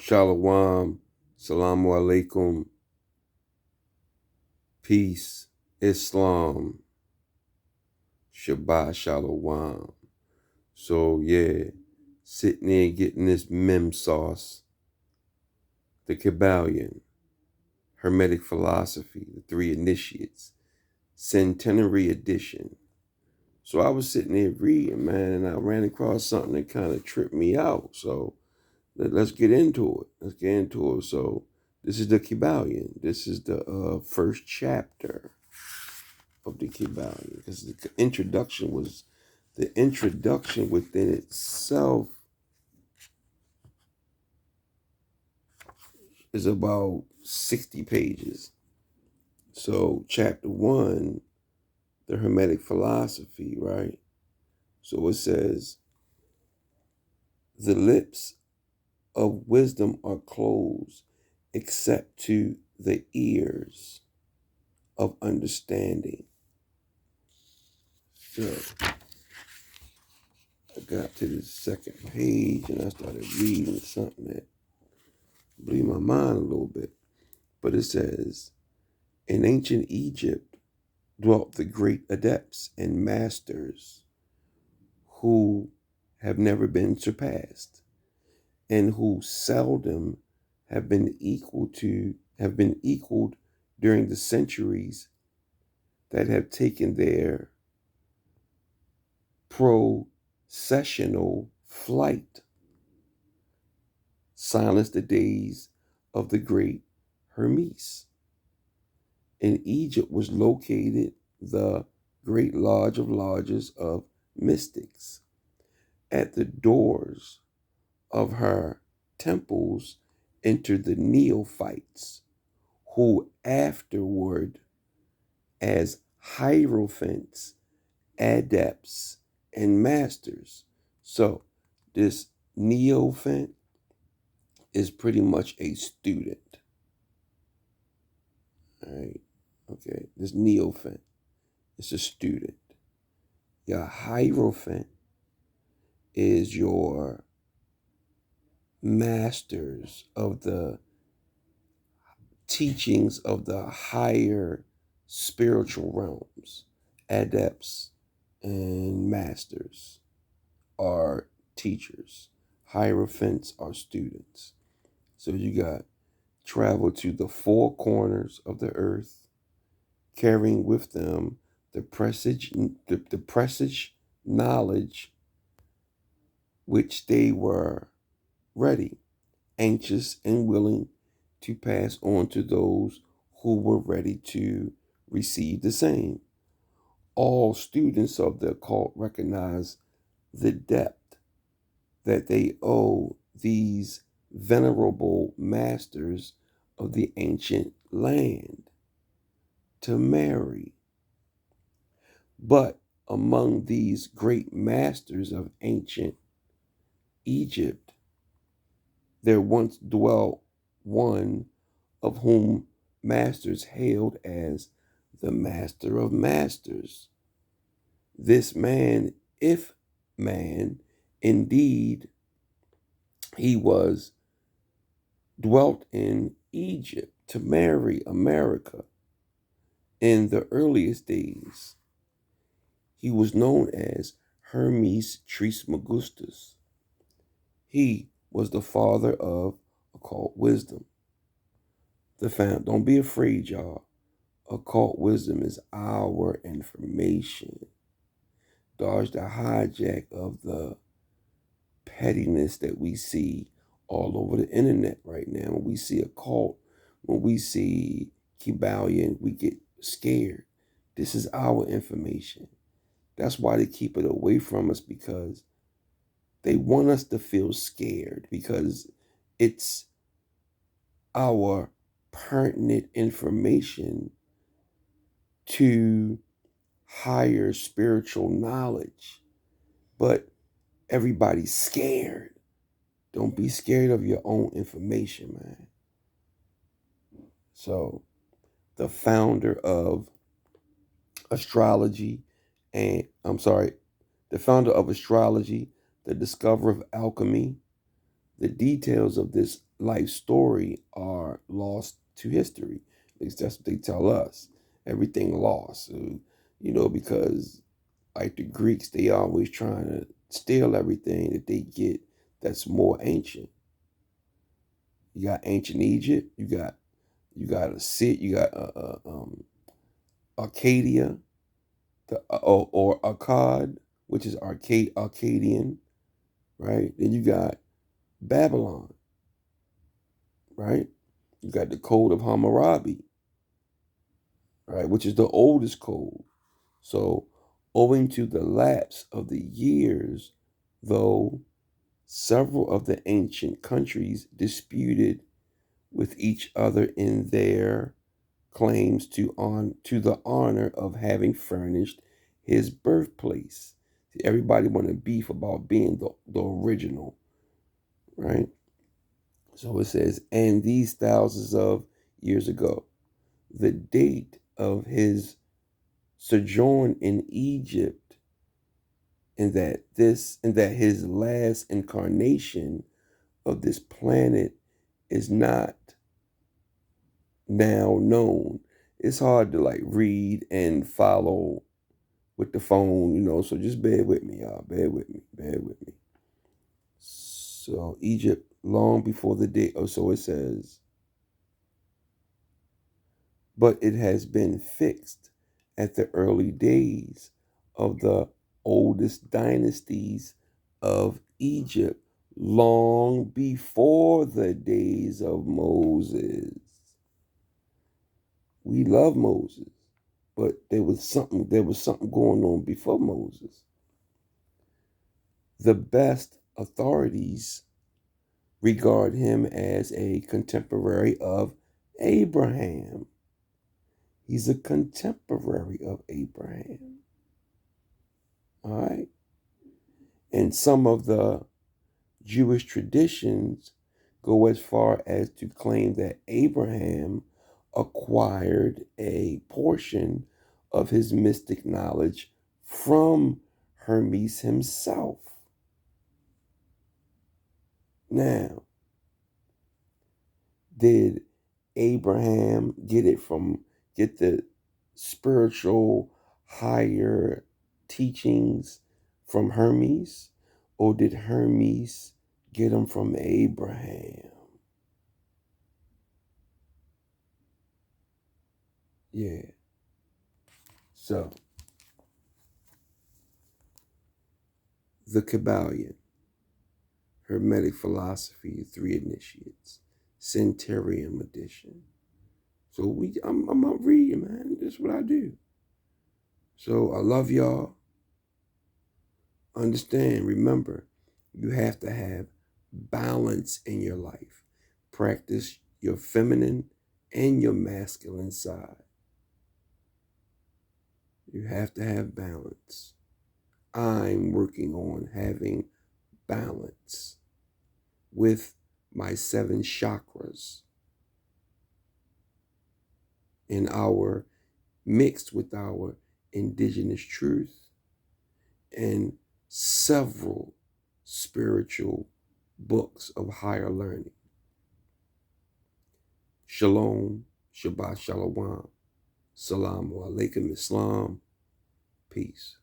Shalom, salamu alaikum, peace, Islam, Shabbat shalom. So yeah, sitting there getting this mem sauce, the Kybalion, Hermetic Philosophy, the Three Initiates, Centenary Edition. So I was sitting there reading, man, and I ran across something that kind of tripped me out. So let's get into it. Let's get into it. So this is the Kybalion. This is the first chapter of the Kybalion, because the introduction within itself is about 60 pages. So chapter 1, the Hermetic Philosophy, right? So it says, the lips of wisdom are closed except to the ears of understanding. So I got to the second page and I started reading something that blew my mind a little bit. But it says, in ancient Egypt dwelt the great adepts and masters who have never been surpassed and who seldom have been equaled during the centuries that have taken their processional flight. Silence the days of the great Hermes. In Egypt was located the great lodge of lodges of mystics. At the doors of her temples entered the neophytes, who afterward, as hierophants, adepts, and masters. So this neophyte is pretty much a student. All right. Okay. This neophyte is a student. Your hierophant is your masters of the teachings of the higher spiritual realms. Adepts and masters are teachers. Hierophants are students. So you got travel to the four corners of the earth, carrying with them the presage knowledge which they were ready, anxious, and willing to pass on to those who were ready to receive the same. All students of the occult recognize the depth that they owe these venerable masters of the ancient land to marry. But among these great masters of ancient Egypt, there once dwelt one of whom masters hailed as the master of masters. This man, if man, indeed, he was dwelt in Egypt to marry America in the earliest days. He was known as Hermes Trismegistus. He was the father of occult wisdom. Don't be afraid, y'all. Occult wisdom is our information. Dodge the hijack of the pettiness that we see all over the internet right now. When we see occult, when we see Kybalion, we get scared. This is our information. That's why they keep it away from us, because they want us to feel scared, because it's our pertinent information to higher spiritual knowledge. But everybody's scared. Don't be scared of your own information, man. So, the founder of astrology, the founder of astrology, the discoverer of alchemy, The details of this life story are lost to history. At least that's what they tell us. Everything lost. So, because like the Greeks, they always trying to steal everything that they get that's more ancient. You got ancient Egypt. You got a sit. You got Arcadia, or Akkad, which is Arcadian, right? Then you got Babylon, right? You got the Code of Hammurabi, right, which is the oldest code. So, owing to the lapse of the years, though several of the ancient countries disputed with each other in their claims to the honor of having furnished his birthplace. Everybody wanted beef about being the original, right? So it says, and these thousands of years ago, the date of his sojourn in Egypt, and that his last incarnation of this planet is not now known. It's hard to like read and follow with the phone, so just bear with me, y'all. Bear with me. Bear with me. So Egypt, long before the day, so it says, but it has been fixed at the early days of the oldest dynasties of Egypt, long before the days of Moses. We love Moses, but there was something going on before Moses. The best authorities regard him as a contemporary of Abraham. He's a contemporary of Abraham. All right. And some of the Jewish traditions go as far as to claim that Abraham acquired a portion of his mystic knowledge from Hermes himself. Now, did Abraham get the spiritual higher teachings from Hermes, or did Hermes get them from Abraham? Yeah. So, the Kybalion, Hermetic Philosophy, Three Initiates, Centurium Edition. So I'm up reading, man. That's what I do. So I love y'all. Understand, remember, you have to have balance in your life. Practice your feminine and your masculine side. You have to have balance. I'm working on having balance with my 7 chakras in our mixed with our indigenous truth and several spiritual books of higher learning. Shalom, Shabbat Shalom, Salamu Alaikum Islam, peace.